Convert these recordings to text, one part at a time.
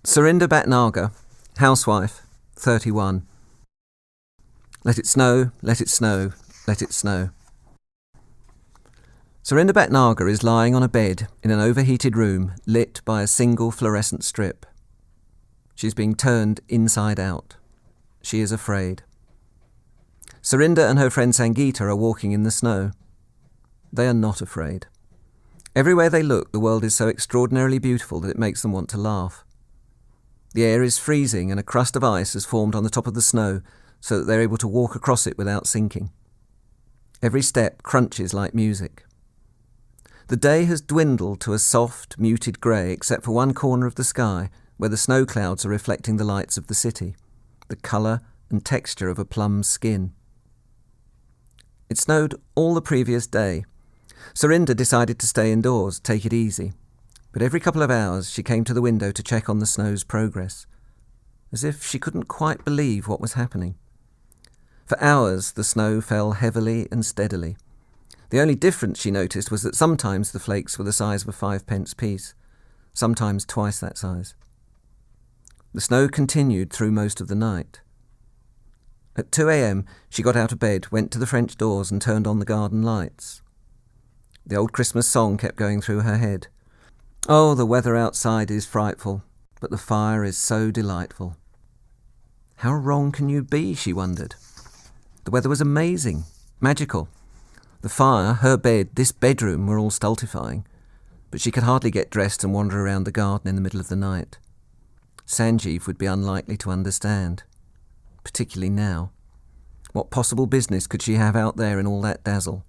Surinder Bhatnagar, housewife, 31. Let it snow, let it snow, let it snow. Surinder Bhatnagar is lying on a bed in an overheated room lit by a single fluorescent strip. She's being turned inside out. She is afraid. Surinder and her friend Sangeeta are walking in the snow. They are not afraid. Everywhere they look, the world is so extraordinarily beautiful that it makes them want to laugh. The air is freezing and a crust of ice has formed on the top of the snow so that they're able to walk across it without sinking. Every step crunches like music. The day has dwindled to a soft, muted grey except for one corner of the sky where the snow clouds are reflecting the lights of the city, the colour and texture of a plum's skin. It snowed all the previous day. Surinder decided to stay indoors, take it easy. But every couple of hours she came to the window to check on the snow's progress, as if she couldn't quite believe what was happening. For hours the snow fell heavily and steadily. The only difference she noticed was that sometimes the flakes were the size of a 5-pence piece, sometimes twice that size. The snow continued through most of the night. At 2 a.m. she got out of bed, went to the French doors and turned on the garden lights. The old Christmas song kept going through her head. Oh, the weather outside is frightful, but the fire is so delightful. How wrong can you be, she wondered. The weather was amazing, magical. The fire, her bed, this bedroom were all stultifying, but she could hardly get dressed and wander around the garden in the middle of the night. Sanjeev would be unlikely to understand, particularly now. What possible business could she have out there in all that dazzle?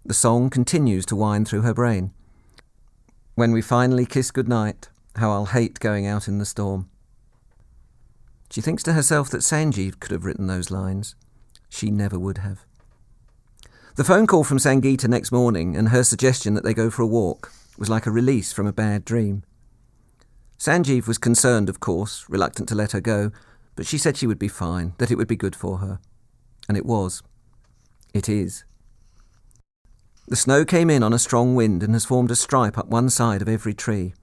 The song continues to whine through her brain. When we finally kiss goodnight, how I'll hate going out in the storm. She thinks to herself that Sanjeev could have written those lines. She never would have. The phone call from Sangeeta next morning and her suggestion that they go for a walk was like a release from a bad dream. Sanjeev was concerned, of course, reluctant to let her go, but she said she would be fine, that it would be good for her. And it was. It is. The snow came in on a strong wind and has formed a stripe up one side of every tree.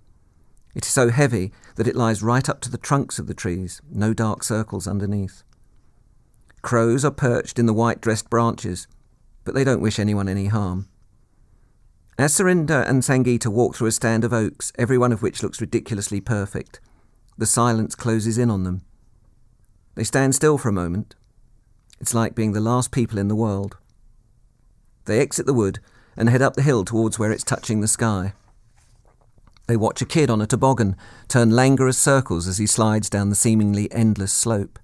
It is so heavy that it lies right up to the trunks of the trees, no dark circles underneath. Crows are perched in the white-dressed branches, but they don't wish anyone any harm. As Surinder and Sangeeta walk through a stand of oaks, every one of which looks ridiculously perfect, the silence closes in on them. They stand still for a moment. It's like being the last people in the world. They exit the wood and head up the hill towards where it's touching the sky. They watch a kid on a toboggan turn languorous circles as he slides down the seemingly endless slope.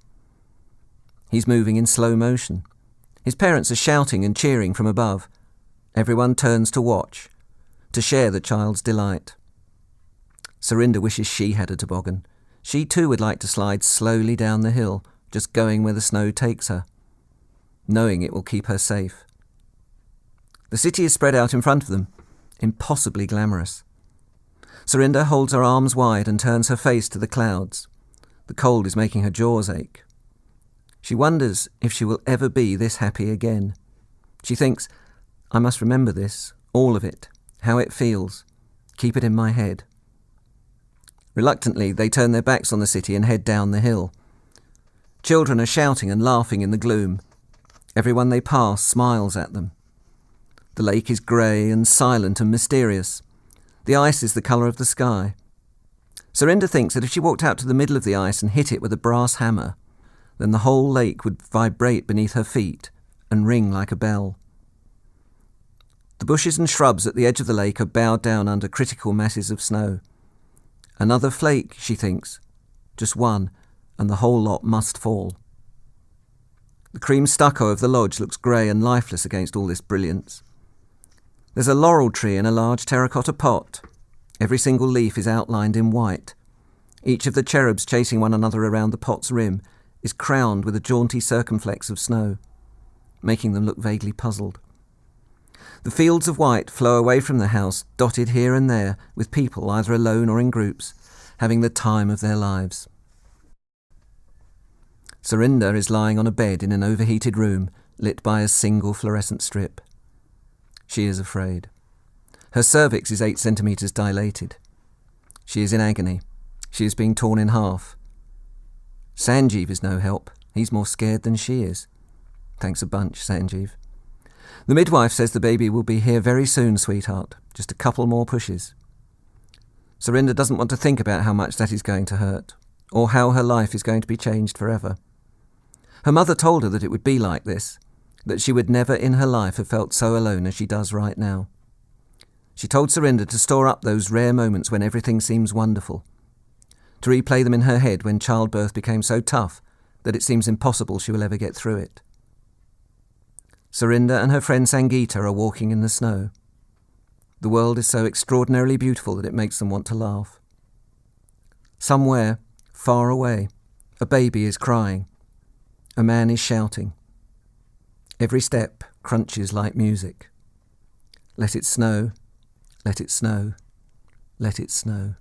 He's moving in slow motion. His parents are shouting and cheering from above. Everyone turns to watch, to share the child's delight. Surinder wishes she had a toboggan. She too would like to slide slowly down the hill, just going where the snow takes her, knowing it will keep her safe. The city is spread out in front of them, impossibly glamorous. Surinder holds her arms wide and turns her face to the clouds. The cold is making her jaws ache. She wonders if she will ever be this happy again. She thinks, I must remember this, all of it, how it feels, keep it in my head. Reluctantly, they turn their backs on the city and head down the hill. Children are shouting and laughing in the gloom. Everyone they pass smiles at them. The lake is grey and silent and mysterious. The ice is the colour of the sky. Surinder thinks that if she walked out to the middle of the ice and hit it with a brass hammer, then the whole lake would vibrate beneath her feet and ring like a bell. The bushes and shrubs at the edge of the lake are bowed down under critical masses of snow. Another flake, she thinks, just one, and the whole lot must fall. The cream stucco of the lodge looks grey and lifeless against all this brilliance. There's a laurel tree in a large terracotta pot. Every single leaf is outlined in white. Each of the cherubs chasing one another around the pot's rim is crowned with a jaunty circumflex of snow, making them look vaguely puzzled. The fields of white flow away from the house, dotted here and there with people either alone or in groups, having the time of their lives. Surinder is lying on a bed in an overheated room lit by a single fluorescent strip. She is afraid. Her cervix is 8 centimetres dilated. She is in agony. She is being torn in half. Sanjeev is no help. He's more scared than she is. Thanks a bunch, Sanjeev. The midwife says the baby will be here very soon, sweetheart. Just a couple more pushes. Surinder doesn't want to think about how much that is going to hurt, or how her life is going to be changed forever. Her mother told her that it would be like this, that she would never in her life have felt so alone as she does right now. She told Surinder to store up those rare moments when everything seems wonderful, to replay them in her head when childbirth became so tough that it seems impossible she will ever get through it. Surinder and her friend Sangeeta are walking in the snow. The world is so extraordinarily beautiful that it makes them want to laugh. Somewhere, far away, a baby is crying. A man is shouting. Every step crunches like music. Let it snow, let it snow, let it snow.